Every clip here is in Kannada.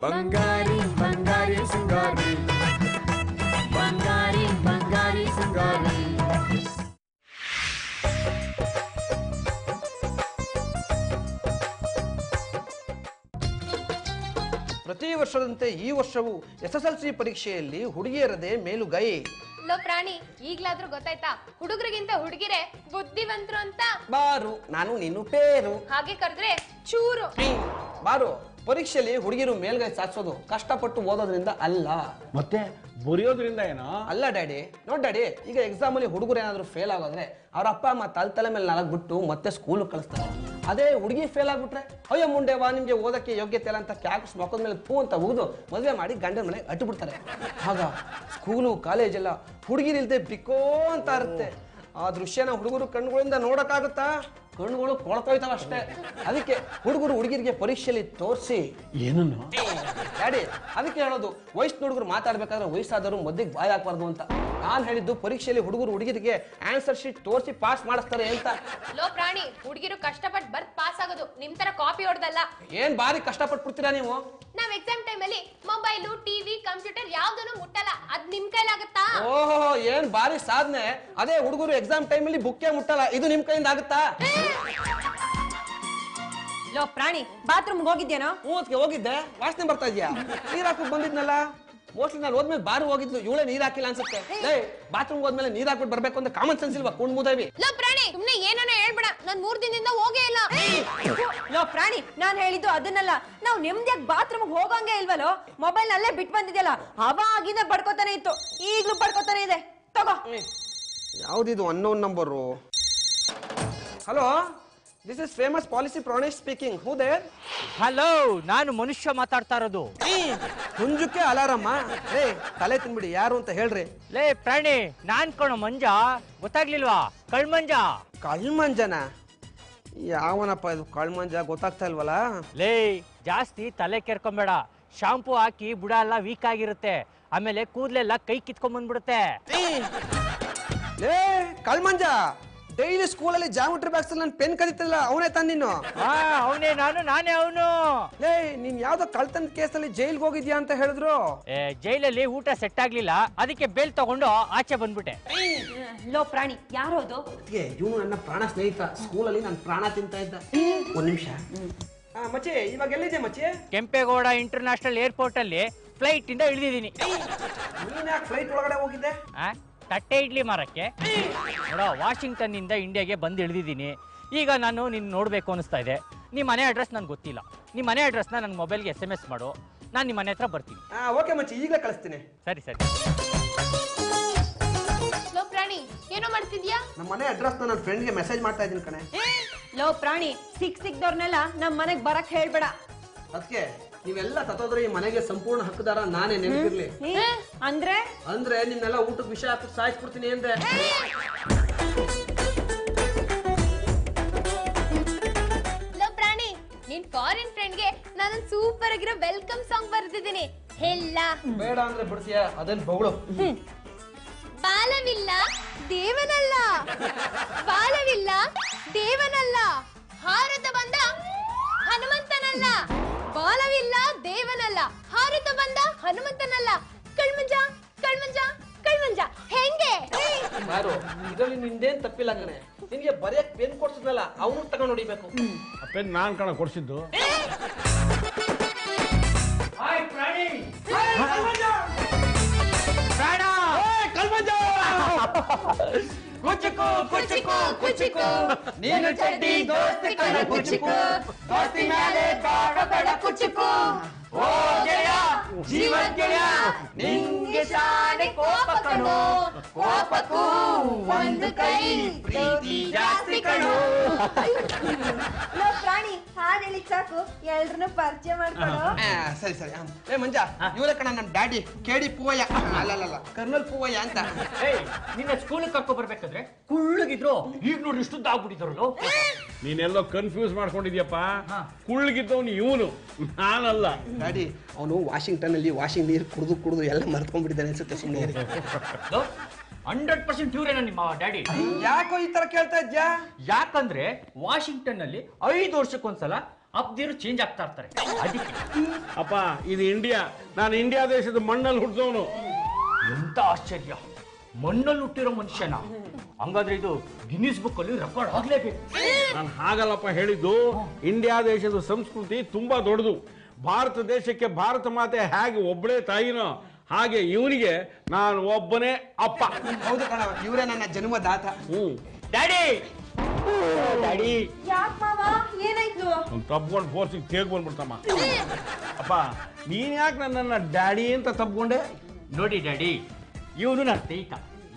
ಬಂಗಾರಿ ಬಂಗಾರಿ ಸಿಂಗಾರಿ ಬಂಗಾರಿ ಬಂಗಾರಿ ಸಿಂಗಾರಿ. ಪ್ರತಿ ವರ್ಷದಂತೆ ಈ ವರ್ಷವೂ SSLC ಪರೀಕ್ಷೆಯಲ್ಲಿ ಹುಡುಗಿಯರದೇ ಮೇಲುಗೈ. ಲೋ ಪ್ರಾಣಿ, ಈಗ್ಲಾದ್ರೂ ಗೊತ್ತಾಯ್ತಾ ಹುಡುಗರಿಗಿಂತ ಹುಡುಗಿರೆ ಬುದ್ಧಿವಂತರು ಅಂತ? ಬಾರು ನಾನು ನೀನು ಪೇರು. ಹಾಗೆ ಕರೆದ್ರೆ ಚೂರು. ಬಾರು, ಪರೀಕ್ಷೆಯಲ್ಲಿ ಹುಡುಗಿರು ಮೇಲ್ಗೈ ಸಾಧಿಸೋದು ಕಷ್ಟಪಟ್ಟು ಓದೋದ್ರಿಂದ ಅಲ್ಲ, ಮತ್ತೆ ಬರೆಯೋದ್ರಿಂದ ಏನೋ ಅಲ್ಲ ಡ್ಯಾಡಿ. ನೋಡ್ ಡ್ಯಾಡಿ, ಈಗ ಎಕ್ಸಾಮ್ ಅಲ್ಲಿ ಹುಡುಗರು ಏನಾದ್ರು ಫೇಲ್ ಆಗೋದ್ರೆ ಅವ್ರ ಅಪ್ಪ ಅಮ್ಮ ತಲೆ ಮೇಲೆ ನಾಲ್ಕು ಮತ್ತೆ ಸ್ಕೂಲ್ ಕಳಿಸ್ತಾರೆ. ಅದೇ ಹುಡುಗಿ ಫೇಲ್ ಆಗ್ಬಿಟ್ರೆ ಅಯ್ಯೋ ಮುಂಡೆವಾ ನಿಮ್ಗೆ ಓದಕ್ಕೆ ಯೋಗ್ಯತೆ ಇಲ್ಲ ಅಂತ ಕ್ಯಾಕ್ಸ್ ಮಕ್ಕದ ಮೇಲೆ ಪೂ ಅಂತ ಉಗಿದು ಮದುವೆ ಮಾಡಿ ಗಂಡನ ಮನೆಗೆ ಅಟ್ಟುಬಿಡ್ತಾರೆ. ಆಗ ಸ್ಕೂಲು ಕಾಲೇಜ್ ಎಲ್ಲ ಹುಡುಗಿರಿಲ್ದೆ ಬಿಕ್ಕೋ ಅಂತ ಇರುತ್ತೆ. ಆ ದೃಶ್ಯನ ಹುಡುಗರು ಕಣ್ಣುಗಳಿಂದ ನೋಡಕ್ಕಾಗುತ್ತಾ? ಕಣ್ಣುಗಳು ಕೊಳ್ತೋಯ್ತಾವ ಅಷ್ಟೇ. ಅದಕ್ಕೆ ಹುಡುಗರು ಹುಡುಗಿರಿಗೆ ಪರೀಕ್ಷೆಯಲ್ಲಿ ತೋರಿಸಿ ಏನನ್ನು ಡ್ಯಾಡಿ, ಅದಕ್ಕೆ ಹೇಳೋದು ವಯಸ್ಸಿನ ಹುಡುಗರು ಮಾತಾಡ್ಬೇಕಾದ್ರೆ ವಯಸ್ಸಾದವರು ಮದ್ದಿಗೆ ಬಾಯಿ ಹಾಕ್ಬಾರ್ದು ಅಂತ. ನಾನು ಹೇಳಿದ್ದು ಪರೀಕ್ಷೆಯಲ್ಲಿ ಹುಡುಗರು ಹುಡುಗಿರಿಗೆ ಆನ್ಸರ್ ಶೀಟ್ ತೋರಿಸಿ ಪಾಸ್ ಮಾಡಿಸ್ತಾರೆ ಅಂತ. ಲೋ ಪ್ರಾಣಿ, ಹುಡುಗಿರು ಕಷ್ಟಪಟ್ಟು ಬರ್ದ್ ಪಾಸ್ ಆಗೋದು, ನಿಮ್ ತರ ಕಾಪಿ ಹೊಡೆದಲ್ಲ. ಏನ್ ಬಾರಿ ಕಷ್ಟಪಟ್ಬಿಡ್ತೀರಾ ನೀವು? ನಾವ್ ಎಕ್ಸಾಮ್ ಟೈಮ್ ಅಲ್ಲಿ ಮೊಬೈಲು, ಟಿವಿ, ಕಂಪ್ಯೂಟರ್ ಯಾವ್ದನ್ನು ಮುಟ್ಟಲ್ಲ. ಅದ್ ನಿಮ್ ಕೈಲಾಗತ್ತಾ? ಓಹೋ, ಏನ್ ಬಾರಿ ಸಾಧನೆ. ಅದೇ ಹುಡುಗರು ಎಕ್ಸಾಮ್ ಟೈಮ್ ಅಲ್ಲಿ ಬುಕ್ಕೇ ಮುಟ್ಟಲ್ಲ, ಇದು ನಿಮ್ ಕೈಯಿಂದ ಆಗುತ್ತಾ? ಲೋ ಪ್ರಾಣಿ, ಬಾತ್ರೂಮ್ಗೆ ಹೋಗಿದ್ಯೇನೋ? ಮೂವತ್ಗೆ ಹೋಗಿದ್ದೆ, ವಾಸನೆ ಬರ್ತಾ ಇದ್ಯಾ? ನೀರ್ ಹಾಕಿ ಬಂದಿದ್ನಲ್ಲ. ಮೋಸ್ಟ್ಲಿ ನಾನು ಹೋದ್ಮೇಲೆ ಬಾರು ಹೋಗಿದ್ಲು, ಇವಳೇ ನೀರ್ ಹಾಕಿಲ್ಲ ಅನ್ಸುತ್ತೆ. ಬಾತ್ರೂಮ್ ಹೋದ್ಮೇಲೆ ನೀರ್ ಹಾಕ್ಬಿಟ್ಟು ಬರ್ಬೇಕು ಅಂತ ಕಾಮನ್ ಸೆನ್ಸ್ ಇಲ್ವಾ? ಕುಣ್ ಮುದೇವಿ. ಲೋ ಪ್ರಾಣಿ, ಸುಮ್ನೆ ಏನಾನ ಹೇಳ್ಬೇಡ. ನಾನ್ 3 ದಿನದಿಂದ ಹೋಗೇ ಇಲ್ಲ. ಲೋ ಪ್ರಾಣಿ, ನಾನ್ ಹೇಳಿದ್ದು ಅದನ್ನಲ್ಲ. ನಾವು ನೆಮ್ಮದಿಯಾಗಿ ಬಾತ್ರೂಮ್ಗೆ ಹೋಗಂಗೆ ಇಲ್ವಲ್ಲೋ? ಮೊಬೈಲ್ ನಲ್ಲೇ ಬಿಟ್ಟು ಬಂದಿದ್ಯಲ್ಲ, ಅವಾಗಿಂದ ಬಡ್ಕೋತಾನೆ ಇತ್ತು, ಈಗ್ಲೂ ಬಡ್ಕೋತಾನೆ ಇದೆ. ತಗೋ. ಯಾವ್ದಿದು unknown number? Hello, this is famous policy Pranesh speaking. Who there? Hello, ನಾನು ಮನುಷ್ಯ ಮಾತಾಡ್ತಾ ಇರೋದು. ಹುಂಜಕ್ಕೆ ಅಲಾರಮ್ಮ. ಏ, ತಲೆ ತಿನ್ಬಿಡಿ, ಯಾರು ಅಂತ ಹೇಳ್ರಿ. ಲೇ ಪ್ರಾಣಿ, ನಾನ್ ಕಣೋ ಮಂಜ, ಗೊತ್ತಾಗ್ಲಿಲ್ವಾ? ಕಳ್ಮಂಜ. ಕಳ್ಮಂಜನ? ಯಾವನಪ್ಪ ಇದು ಕಳ್ಮಂಜ? ಗೊತ್ತಾಗ್ತಾ ಇಲ್ವಲ್ಲ. ಲೇ, ಜಾಸ್ತಿ ತಲೆ ಕೆರ್ಕೊಂಬೇಡ. ಶಾಂಪೂ ಹಾಕಿ ಬುಡ ಎಲ್ಲ ವೀಕ್ ಆಗಿರುತ್ತೆ, ಆಮೇಲೆ ಕೂದಲೆಲ್ಲ ಕೈ ಕಿತ್ಕೊಂಡ್ ಬಂದ್ಬಿಡುತ್ತೆ. ಲೇ ಕಳ್ಮಂಜ, ಡೈಲಿ ಸ್ಕೂಲಲ್ಲಿ ಜಾಮಿಟ್ರಿ ಬಾಕ್ಸ್ ಅಲ್ಲಿ ನಾನು ಪೆನ್ ಕದಿತಿಲ್ಲ, ಅವನೇ ತಾನು ನೀನು? ಅವನೇ ನಾನು, ನಾನೇ ಅವನು. ಲೇ, ನೀನ್ ಯಾವ್ದೋ ಕಳ್ತನ ಕೇಸಲ್ಲಿ ಜೈಲ್ಗೆ ಹೋಗಿದ್ಯಾ ಅಂತ ಹೇಳಿದ್ರು. ಜೈಲಲ್ಲಿ ಊಟ ಸೆಟ್ ಆಗ್ಲಿಲ್ಲ, ಅದಕ್ಕೆ ಬೇಲ್ ತಗೊಂಡು ಆಚೆ ಬಂದ್ಬಿಟ್ಟೆ. ಲೋ ಪ್ರಾಣಿ, ಯಾರೋದು? ಇವನು ನನ್ನ ಪ್ರಾಣ ಸ್ನೇಹಿತ. ಸ್ಕೂಲಲ್ಲಿ ನಾನು ಪ್ರಾಣ ತಿಂತಾ ಇದ್ದ. ಒಂದ್ ನಿಮಿಷ. ಮಚ್ಚೆ, ಇವಾಗ ಎಲ್ಲಿದೆ ಮಚ್ಚೆ? ಕೆಂಪೇಗೌಡ ಇಂಟರ್ನ್ಯಾಷನಲ್ ಏರ್ಪೋರ್ಟ್ ಅಲ್ಲಿ ಫ್ಲೈಟ್ ಇಂದ ಇಳಿದಿದ್ದೀನಿ. ನೀನ್ ಯಾಕೆ ಫ್ಲೈಟ್ ಒಳಗಡೆ ಹೋಗಿದ್ದೆ? ತಟ್ಟೆ ಇಡ್ಲಿ ಮಾರಕ್ಕೆ. ನೋಡೋ, ವಾಷಿಂಗ್ಟನ್ ಇಂದ ಇಂಡಿಯಾಗೆ ಬಂದು ಇಳಿದಿದ್ದೀನಿ. ಈಗ ನಾನು ನಿನ್ನ ನೋಡ್ಬೇಕು ಅನಿಸ್ತಾ ಇದೆ. ನಿಮ್ಮ ಮನೆ ಅಡ್ರೆಸ್ ನನ್ಗೆ ಗೊತ್ತಿಲ್ಲ. ನಿಮ್ಮ ಮನೆ ಅಡ್ರೆಸ್ನ ನನ್ನ ಮೊಬೈಲ್ಗೆ SMS ಮಾಡು, ನಾನು ನಿಮ್ಮ ಮನೆ ಹತ್ರ ಬರ್ತೀನಿ. ಓಕೆ ಮಚ್ಚಿ, ಈಗಲೇ ಕಳಿಸ್ತೀನಿ. ಸರಿ ಸರಿ. ಲೋ ಪ್ರಾಣಿ, ಏನೋ ಮಾಡ್ತಿದ್ಯಾ? ನಮ್ಮ ಮನೆ ಅಡ್ರೆಸ್ ನನ್ನ ಫ್ರೆಂಡ್ಗೆ ಮೆಸೇಜ್ ಮಾಡ್ತಾ ಇದ್ದೀನಿ ಕಣೆ. ಲೋ ಪ್ರಾಣಿ, ಸಿಕ್ದವ್ರನ್ನೆಲ್ಲ ನಮ್ ಮನೆಗ್ ಬರಕ್ ಹೇಳ್ಬೇಡ. ಅದಕ್ಕೆ ನೀವೆಲ್ಲ ತತ್ತೋದ್ರೆ ಈ ಮನೆಗೆ ಸಂಪೂರ್ಣ ಹಕ್ಕದಾರ ನಾನೇ, ನೆನಪಿರ್ಲಿ. ಅಂದ್ರೆ ಅಂದ್ರೆ ನಿಮ್ನೆಲ್ಲ ಊಟಕ್ಕೆ ವಿಷಯ ಹಾಕಿ ಸಾಯಿಸ್ಬಿಡ್ತೀನಿ ಅಂದೆ. ಲೋ ಪ್ರಾಣಿ, ನಿನ್ ಫಾರಿನ್ ಫ್ರೆಂಡ್ಗೆ ನಾನು ಸೂಪರ್ ಆಗಿರೋ ವೆಲ್ಕಮ್ ಸಾಂಗ್ ಬರ್ದಿದ್ದೀನಿ. ಹೆಲ್ಲ ಬೇಡ ಅಂದ್ರೆ ಬಿಡ್ತೀಯ, ಅದನ್ನ ಬೌಳು. ಬಾಲವಿಲ್ಲ ದೇವನಲ್ಲ, ಬಾಲವಿಲ್ಲ ದೇವನಲ್ಲ, ಹಾರುತ್ತ ಬಂದ ಹನುಮಂತನಲ್ಲ. ಬಾಲವಿಲ್ಲ ದೇವನಲ್ಲ, ಹಾರುತ್ತ ಬಂದ ಹನುಮಂತನಲ್ಲ. ಕಳ್ಮಂಜ ಕಳ್ಮಂಜ ಕಳ್ಮಂಜ. ಹೆಂಗೆ? ಬಾರು, ಇದರಲ್ಲಿ ನಿಂದೇನ್ ತಪ್ಪಿಲ್ಲ ಕಣೆ. ನಿನ್ಗೆ ಬರೆಯಕ್ ಪೆನ್ ಕೊಡ್ಸಿದ್ನಲ್ಲ, ಅವನು ತಗೊಂಡು ನೋಡಿಬೇಕು. ಪೆನ್ ನಾನ್ ಕಣ ಕೊಡ್ಸಿದ್ದು. ಕುಚುಕು ಕುಚುಕು ಕುಚುಕು, ನೀನು ಚಡ್ಡಿ ದೋಸ್ತಿ ಕಣ ಕುಚುಕು, ದೋಸ್ತಿ ಮೇಲೆ ಬೇಡ ಬೇಡ ಕುಚುಕು. ಓ ಗೆಳೆಯ, ಜೀವ ಗೆಳೆಯ, ನಿಂಗೆ ಶಾನೆ ಕೋಪ ಕಣೋ, ಕೋಪಕ್ಕೂ ಒಂದು ಕೈ ಪ್ರೀತಿ ಜಾಸ್ತಿ ಕಣೋ. ಲೋ ಪ್ರಾಣಿ, ಹಾಡ್ ಹೇಳಿಕ್ ಸಾಕು, ಎಲ್ರನ್ನೂ ಪರಿಚಯ ಮಾಡ್ಕೊಡು. ಸರಿ ಸರಿ. ಏ ಮಂಜ, ಇವರೇ ಕಣ ನನ್ನ ಡ್ಯಾಡಿ, KD ಪೂವಯ್ಯ. ಅಲ್ಲಲ್ಲ, ಕರ್ನಲ್ ಪೂವಯ್ಯ ಅಂತ. ನಿನ್ನ ಸ್ಕೂಲಿಗೆ ಕರ್ಕೊ ಬರ್ಬೇಕಾದ್ರೆ ಕುಳ್ಳಗಿದ್ರು, ಈಗ ನೋಡಿ ಇಷ್ಟು ಆಗ್ಬಿಟ್ಟಿದ್ರು. ನೀನೆಲ್ಲೋ ಕನ್ಫ್ಯೂಸ್ ಮಾಡ್ಕೊಂಡಿದ್ಯಪ್ಪ. ಕುಳ್ಳಗಿದ್ದವನು ಇವನು, ನಾನಲ್ಲ. ಡ್ಯಾಡಿ, ಅವನು ವಾಷಿಂಗ್ಟನ್ ಅಲ್ಲಿ ವಾಷಿಂಗ್ ನೀರು ಕುಡಿದು ಎಲ್ಲ ಮರ್ತ್ಕೊಂಡ್ಬಿಟ್ಟಿದ್ದಾನೆ ಅನ್ಸುತ್ತೆ. ಸುಮ್ಮನೆ 100% ಇವ್ರೇನ ನಿಮ್ಮ ಡ್ಯಾಡಿ? ಯಾಕೋ ಈ ತರ ಕೇಳ್ತಾ ಇದ್ಯಾ? ಯಾಕಂದ್ರೆ ವಾಷಿಂಗ್ಟನ್ ಅಲ್ಲಿ 5 ವರ್ಷಕ್ಕೊಂದ್ಸಲ ಅಪ್ದಿರು ಚೇಂಜ್ ಆಗ್ತಾ ಇರ್ತಾರೆ. ಅದಕ್ಕೆ ಅಪ್ಪ ಇದು ಇಂಡಿಯಾ, ನಾನು ಇಂಡಿಯಾ ದೇಶದ ಮಣ್ಣಲ್ಲಿ ಹುಟ್ಟಿದವನು. ಎಂತ ಆಶ್ಚರ್ಯ, ಮಣ್ಣಲ್ಲಿ ಹುಟ್ಟಿರೋ ಮನುಷ್ಯನ. ಹಂಗಾದ್ರೆ ಇದು ಗಿನ್ನಿಸ್ ಬುಕ್ ಅಲ್ಲಿ ರೆಕಾರ್ಡ್ ಆಗ್ಲೇಬೇಕು. ನಾನು ಹಾಗಲ್ಲಪ್ಪ ಹೇಳಿದ್ದು. ಇಂಡಿಯಾ ದೇಶದ ಸಂಸ್ಕೃತಿ ತುಂಬಾ ದೊಡ್ಡದು. ಭಾರತ ದೇಶಕ್ಕೆ ಭಾರತ ಮಾತೆ ಹೇಗೆ ಒಬ್ಬಳೇ ತಾಯಿನೋ ಹಾಗೆ ಇವನಿಗೆ ನಾನು ಒಬ್ಬನೇ ಅಪ್ಪ. ಹೌದು ಕಣ, ಇವರೇ ನನ್ನ ಜನ್ಮದಾತ. ಡ್ಯಾಡಿ ಡ್ಯಾಡಿ ಯಾಕೆ ಮಾವ, ಏನಾಯ್ತು? ತಪ್ಕೊಂಡು ಫೋರ್ಸಿಗೆ ತೇಗ್ ಬಂದ್ಬಿಡ್ತಮ್ಮ. ಅಪ್ಪ ನೀನ್ ಯಾಕೆ ನನ್ನನ್ನ ಡ್ಯಾಡಿ ಅಂತ ತಪ್ಕೊಂಡೆ? ನೋಡಿ ಡ್ಯಾಡಿ, ಇವನು ನನ್ನ ಸ್ನೇಹಿತ,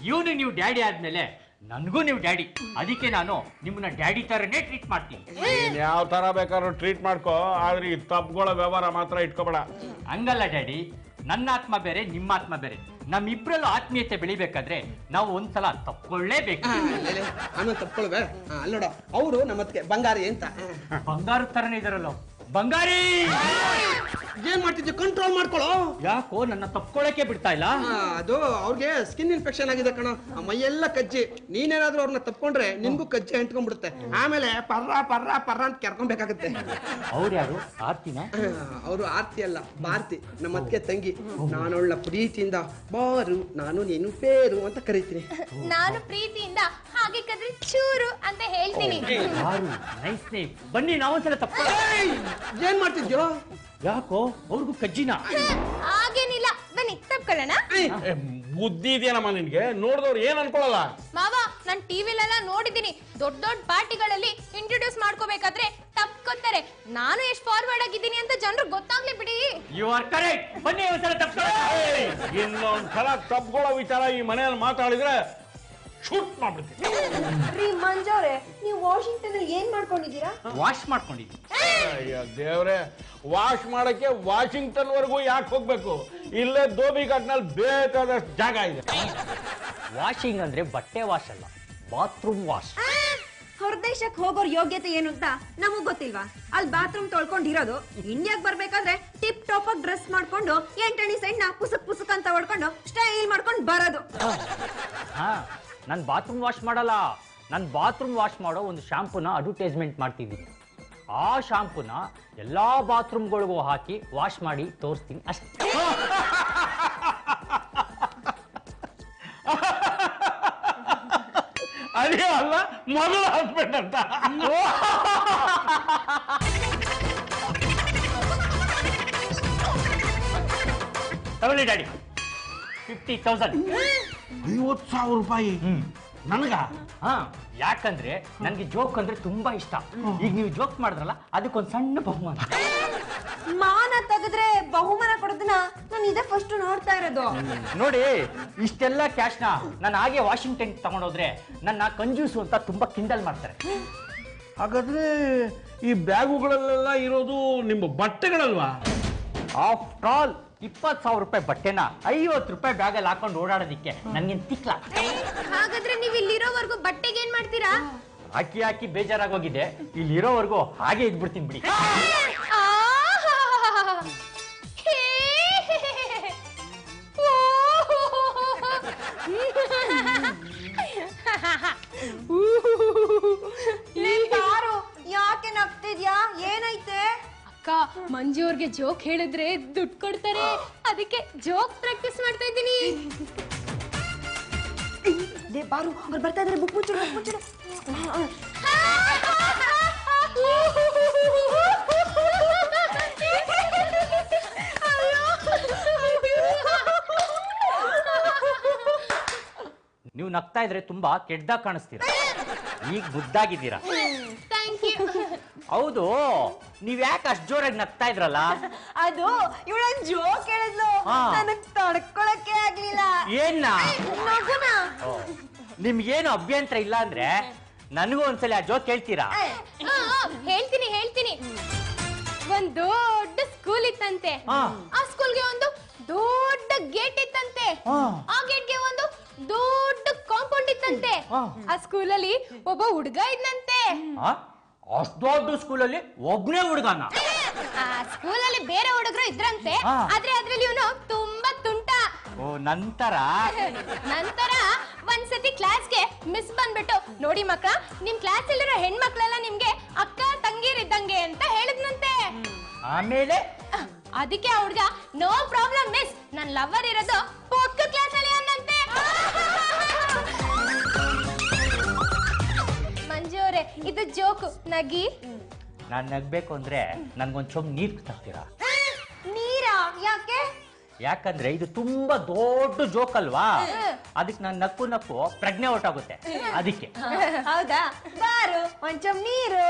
ಇವನು ನೀವು ಡ್ಯಾಡಿ ಆದ್ಮೇಲೆ ನನಗೂ ನೀವು ಡ್ಯಾಡಿ. ಅದಕ್ಕೆ ನಾನು ನಿಮ್ಮನ್ನ ಡ್ಯಾಡಿ ತರನೇ ಟ್ರೀಟ್ ಮಾಡ್ತೀನಿ. ನೀನ್ ಯಾವ ತರ ಬೇಕಾದ್ರೂ ಟ್ರೀಟ್ ಮಾಡ್ಕೋ, ಆದ್ರೆ ಈ ತಪ್ಗಳ ವ್ಯವಹಾರ ಮಾತ್ರ ಇಟ್ಕೋಬೇಡ. ಹಂಗಲ್ಲ ಡ್ಯಾಡಿ, ನನ್ನ ಆತ್ಮ ಬೇರೆ ನಿಮ್ಮ ಆತ್ಮ ಬೇರೆ. ನಮ್ಮಿಬ್ರಲ್ಲೂ ಆತ್ಮೀಯತೆ ಬೆಳಿಬೇಕಾದ್ರೆ ನಾವು ಒಂದ್ಸಲ ತಪ್ಕೊಳ್ಳೇಬೇಕು. ಆಮೇಲೆ ತಪ್ಕೊಳ್ವೆ. ಅಲ್ಲಿ ನೋಡ, ಅವರು ನಮ್ಮತ್ಗೆ ಬಂಗಾರಿ ಅಂತ. ಬಂಗಾರದ ತರನೇ ಇದಾರಲ್ಲ. ಬಂಗಾರಿ ಏನ್ ಮಾಡ್ತಿದ್ದೆ? ಕಂಟ್ರೋಲ್ ಮಾಡ್ಕೊಳ್ಳೋ. ಯಾಕೋ ನನ್ನ ತಪ್ಕೊಳ್ಳಕ್ಕೆ ಬಿಡ್ತಾ ಇಲ್ಲ? ಅದು ಅವ್ರಿಗೆ ಸ್ಕಿನ್ ಇನ್ಫೆಕ್ಷನ್ ಆಗಿದೆ ಕಣ, ಮೈಯೆಲ್ಲ ಕಜ್ಜಿ. ನೀನೇನಾದ್ರೂ ಅವ್ರನ್ನ ತಪ್ಕೊಂಡ್ರೆ ನಿನ್ಗೂ ಕಜ್ಜಿ ಅಂಟ್ಕೊಂಡ್ಬಿಡುತ್ತೆ. ಆಮೇಲೆ ಪರ್ರ ಪರ್ರ ಪರ್ರ ಅಂತ ಕೆರ್ಕೊಬೇಕಾಗತ್ತೆ. ಅವ್ರು ಯಾರು? ಆರ್ತಿನ? ಅವರು ಆರ್ತಿ ಅಲ್ಲ, ಭಾರತಿ, ನಮ್ಮ ಅತ್ತಿಗೆ ತಂಗಿ. ನಾನೊಳ್ಳ ಪ್ರೀತಿಯಿಂದ ಬಾರು, ನಾನು ನೀನು ಪೇರು ಅಂತ ಕರಿತೀನಿ. ನಾನು ಪ್ರೀತಿಯಿಂದ ಹಾಗೆ ಕದ್ರಿ ಚೂರು ಅಂತ ಹೇಳ್ತೀನಿ. Nice name. ಬನ್ನಿ ನಾವೊಂದ್ಸಲ ತಪ್ಪ. ಏನ್ ಮಾಡ್ತಿದ್ಯೋ? ಯಾಕೋ ಅವ್ರಿಗೂ ಕಜ್ಜಿನ? ಹಾಗೇನಿಲ್ಲ, ಬನ್ನಿ ತಪ್ಕೊಳ್ಳೋಣ. ಬುದ್ಧಿ ಇದೆಯೇನಮ್ಮ ನಿನ್ಗೆ? ನೋಡಿದವ್ರು ಏನ್ ಅನ್ಕೊಳ್ಳಲ್ಲ. ಮಾವ, ನಾನ್ ಟಿವಿಲೆಲ್ಲ ನೋಡಿದೀನಿ, ದೊಡ್ಡ ದೊಡ್ಡ ಪಾರ್ಟಿಗಳಲ್ಲಿ ಇಂಟ್ರೊಡ್ಯೂಸ್ ಮಾಡ್ಕೋಬೇಕಾದ್ರೆ ತಪ್ಕೊತಾರೆ. ನಾನು ಎಷ್ಟು ಫಾರ್ವರ್ಡ್ ಆಗಿದ್ದೀನಿ ಅಂತ ಜನರು ಗೊತ್ತಾಗ್ಲಿ ಬಿಡಿ. You are correct. ಬನ್ನಿ ಒಂದ್ಸಲ ತಪ್ಕೊಳ್ಳೋಣ. ಇನ್ನೊಂದ್ಸಲ ತಪ್ಕೊಳ್ಳೋ ವಿಚಾರ ಈ ಮನೆಯಲ್ಲಿ ಮಾತಾಡಿದ್ರೆ ಶೂಟ್ ಮಾಡ್ಬಿಡ್ತೀನಿ. ರೀ ಮಂಜವ್ರೆ, ನೀವು ವಾಷಿಂಗ್ಟನ್ ಅಲ್ಲಿ ಏನ್ ಮಾಡ್ಕೊಂಡಿದ್ದೀರಾ? ವಾಶ್ ಮಾಡ್ಕೊಂಡಿದ್ದೀನಿ. ಅಯ್ಯೋ ದೇವ್ರೆ, ವಾಶ್ ಮಾಡಕ್ಕೆ ವಾಷಿಂಗ್ಟನ್ ವರೆಗೂ ಯಾಕೆ ಹೋಗ್ಬೇಕು? ಇಲ್ಲೇ ಧೋಬಿಘಾಟ್ನಲ್ಲಿ ಬೇಕಾದಷ್ಟು ಜಾಗ ಇದೆ. ವಾಷಿಂಗ್ ಅಂದ್ರೆ ಬಟ್ಟೆ ವಾಶ್ ಅಲ್ಲ, ಬಾತ್ರೂಮ್ ವಾಶ್. ಹೊರದೇಶಕ್ಕೆ ಹೋಗೋರ್ ಯೋಗ್ಯತೆ ಏನು ಅಂತ ನಮಗ್ ಗೊತ್ತಿಲ್ವಾ? ಅಲ್ಲಿ ಬಾತ್ರೂಮ್ ತೊಳ್ಕೊಂಡಿರೋದು. ಇಂಡಿಯಾಗ್ ಬರ್ಬೇಕಾದ್ರೆ ಟಿಪ್ ಟಾಪ್ ಆಗಿ ಡ್ರೆಸ್ ಮಾಡ್ಕೊಂಡು 8 ಸೈಡ್ನ ಪುಸುಕ್ ಪುಸುಕ್ ಅಂತ ಹೊಡ್ಕೊಂಡು ಸ್ಟೈಲ್ ಮಾಡ್ಕೊಂಡು ಬರೋದು. ಹಾ, ನಾನು ಬಾತ್ರೂಮ್ ವಾಶ್ ಮಾಡಲ್ಲ. ನಾನು ಬಾತ್ರೂಮ್ ವಾಶ್ ಮಾಡೋ ಒಂದು ಶಾಂಪೂನ ಅಡ್ವರ್ಟೈಸ್ಮೆಂಟ್ ಮಾಡ್ತಿದ್ದೀನಿ. ಆ ಶಾಂಪೂನ ಎಲ್ಲಾ ಬಾತ್ರೂಮ್ಗಳಿಗೂ ಹಾಕಿ ವಾಶ್ ಮಾಡಿ ತೋರಿಸ್ತೀನಿ ಅಷ್ಟೇ. ಅದೇ ಅಲ್ಲ ಮೊದಲ ಹಸ್ಬೆಂಡ್ ಅಂತ. ತಗೊಳ್ಳಿ ಡ್ಯಾಡಿ, 50,000. 50,000 ರೂಪಾಯಿ ನನಗ? ಹಾ, ಯಾಕಂದ್ರೆ ನನ್ಗೆ ಜೋಕ್ ಅಂದ್ರೆ ತುಂಬಾ ಇಷ್ಟ. ಈಗ ನೀವು ಜೋಕ್ ಮಾಡಿದ್ರಲ್ಲ, ಅದಕ್ಕೊಂದು ಸಣ್ಣ ಬಹುಮಾನ. ಮಾನ ತೆಗೆದ್ರೆ ಬಹುಮಾನ ಕೊಡೋದನ್ನ ನಾನು ಇದೇ ಫಸ್ಟ್ ನೋಡ್ತಾ ಇರೋದು. ನೋಡಿ, ಇಷ್ಟೆಲ್ಲ ಕ್ಯಾಶ್ನ ನಾನು ಹಾಗೆ ವಾಷಿಂಗ್ಟನ್ ತಗೊಂಡೋದ್ರೆ ನನ್ನ ಕಂಜೂಸು ಅಂತ ತುಂಬಾ ಕಿಂಡಲ್ ಮಾಡ್ತಾರೆ. ಹಾಗಾದ್ರೆ ಈ ಬ್ಯಾಗುಗಳಲ್ಲೆಲ್ಲ ಇರೋದು ನಿಮ್ಮ ಬಟ್ಟೆಗಳಲ್ವಾ? ಆಫ್ಟರ್ ಆಲ್ 20,000 ರೂಪಾಯಿ ಬಟ್ಟೆನ 50 ರೂಪಾಯಿ ಬ್ಯಾಗಲ್ಲಿ ಹಾಕೊಂಡು ಓಡಾಡೋದಿಕ್ಕೆ ನನ್ಗೇನ್ ತಿಕ್ಲ? ಹಾಗಾದ್ರೆ ನೀವು ಇಲ್ಲಿರೋವರೆಗೂ ಬಟ್ಟೆಗೆ ಏನ್ ಮಾಡ್ತೀರಾ? ಹಾಕಿ ಹಾಕಿ ಬೇಜಾರಾಗೋಗಿದೆ. ಇಲ್ಲಿರೋವರೆಗೂ ಹಾಗೆ ಇದ್ಬಿಡ್ತೀನಿ ಬಿಡಿ. ಯಾಕೆ ನಗ್ತಿದ್ಯಾ? ಏನೈತೆ? ಅಕ್ಕ, ಮಂಜು ಅವ್ರಿಗೆ ಜೋಕ್ ಹೇಳಿದ್ರೆ ದುಡ್ಡು ಕೊಡ್ತಾರೆ, ಅದಕ್ಕೆ ಜೋಕ್ ಪ್ರಾಕ್ಟೀಸ್ ಮಾಡ್ತಾ ಇದ್ದೀನಿ. ಬಾರು, ಅವ್ರು ಬರ್ತಾ ಇದಾರೆ. ಬುಕ್ ಮುಚ್ಚಿಡು. ನೀವು ನಗ್ತಾ ಇದ್ರೆ ತುಂಬಾ ಕೆಟ್ಟದಾಗ ಕಾಣಿಸ್ತೀರಾ. ಈಗ ಮುದ್ದಾಗಿದ್ದೀರಾ. Thank you. ಹೌದು, ನೀವ್ ಯಾಕೆ ಅಷ್ಟು ಜೋರಾಗಿ ನಗ್ತಾ ಇದ್ರಲ್ಲ? ಅದು ಇವಳೊಂದ್ ಜೋಕ್ ಹೇಳಿದ್ಲು, ನನಗ್ ತಡ್ಕೊಳಕ್ಕೆ ಆಗ್ಲಿಲ್ಲ. ಏನ್ನ? ನಗುನ. ನಿಮ್ಗೇನು ಅಭ್ಯಂತರ ಇಲ್ಲ ಅಂದ್ರೆ ನನಗೂ ಒಂದ್ಸಲ ಆ ಜೋಕ್ ಹೇಳ್ತೀರಾ? ಹೇಳ್ತೀನಿ. ಒಂದ್ ದೊಡ್ಡ ಸ್ಕೂಲ್ ಇತ್ತಂತೆ. ಆ ಸ್ಕೂಲ್ಗೆ ಒಂದು ದೊಡ್ಡ ಗೇಟ್ ಇತ್ತಂತೆ. ಆ ಗೇಟ್ಗೆ ಒಂದು ದೊಡ್ಡ ಕಾಂಪೌಂಡ್ ಇತ್ತಂತೆ. ಆ ಸ್ಕೂಲಲ್ಲಿ ಒಬ್ಬ ಹುಡುಗ ಇದ್ನಂತೆ. ಅಷ್ಟು ದೊಡ್ಡ ಸ್ಕೂಲಲ್ಲಿ ಒಬ್ಬನೇ ಹುಡುಗನ? ಆ ಸ್ಕೂಲಲ್ಲಿ ಬೇರೆ ಹುಡುಗರು ಇದ್ರಂತೆ, ಆದ್ರೆ ಅದ್ರಲ್ಲಿ ಇವನು ತುಂಬಾ ತುಂಟ. ನಂತರ ಒಂದ್ಸತಿ ಕ್ಲಾಸ್ಗೆ ಮಿಸ್ ಬಂದ್ಬಿಟ್ಟು ನೋಡಿ ಮಕ್ಕಳ ನಿಮ್ ಕ್ಲಾಸ್ ಅಲ್ಲಿರೋ ಹೆಣ್ಮಕ್ಳೆಲ್ಲ ನಿಮ್ಗೆ ಅಕ್ಕ ತಂಗಿರಿದ್ದಂಗೆ ಅಂತ ಹೇಳಿದ್ನಂತೆ. ಆಮೇಲೆ ಅದಕ್ಕೆ ಆ ಹುಡ್ಗ ನೋ ಪ್ರಾಬ್ಲಮ್ ಮಿಸ್ ನನ್ ಲವರ್ ಇರೋದು ಪಕ್ಕ ಕ್ಲಾಸ್ ಅಲ್ಲಿ ಅನ್ನಂತೆ. ಮಂಜು ಅವರೇ ಇದು ಜೋಕು ನಗಿ. ನಾನ್ ನಗ್ಬೇಕು ಅಂದ್ರೆ ನನ್ಗೊಂದ್ ಚೊಂಬ್ ನೀರ್ ತರ್ತೀರಾ? ನೀರಾ? ಯಾಕೆ? ಯಾಕಂದ್ರೆ ಇದು ತುಂಬಾ ದೊಡ್ಡ ಜೋಕ್ ಅಲ್ವಾ, ಅದಕ್ಕೆ ನಾನು ನಕ್ಕು ಪ್ರಜ್ಞೆ ಹೊರಟಾಗುತ್ತೆ ಅದಕ್ಕೆ. ಹೌದಾ? ಬಾರು ಒಂಚ ನೀರು.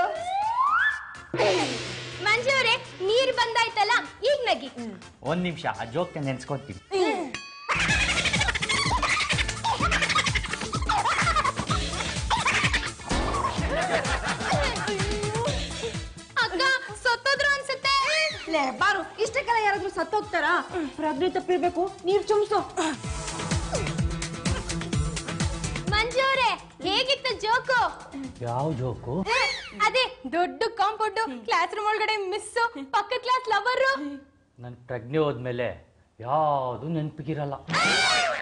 ಮಂಜು ಅವರೇ ನೀರ್ ಬಂದಾಯ್ತಲ್ಲ ಈಗ ನಗಿ. ಒಂದ್ ನಿಮಿಷ ಆ ಜೋಕ್ ನೆನ್ಸ್ಕೊತೀನಿ. ಅಕ್ಕ ಸತ್ತೋದ್ರು ಅನ್ಸುತ್ತೆ. ಲೇ ಬಾರು, ಇಷ್ಟಕ್ಕೆಲ್ಲ ಯಾರಾದ್ರೂ ಸತ್ತೋಗ್ತಾರಾ? ಪ್ರಜ್ಞೆ ತಪ್ಪಿರ್ಬೇಕು, ನೀರ್ ಚುಮ್ಸು. ಮಂಜು ಅವರೇ ಹೇಗಿತ್ತು ಜೋಕು? ಯಾವ ಜೋಕು? ಅದೇ ದೊಡ್ಡ ಕಾಂಪೌಂಡ್, ಕ್ಲಾಸ್ ರೂಮ್ ಒಳಗಡೆ ಮಿಸ್, ಪಕ್ಕ ಕ್ಲಾಸ್ ಲವರು. ನನ್ ಪ್ರಜ್ಞೆ ಹೋದ್ಮೇಲೆ ಯಾವುದು ನೆನಪಿಗಿರಲ್ಲ.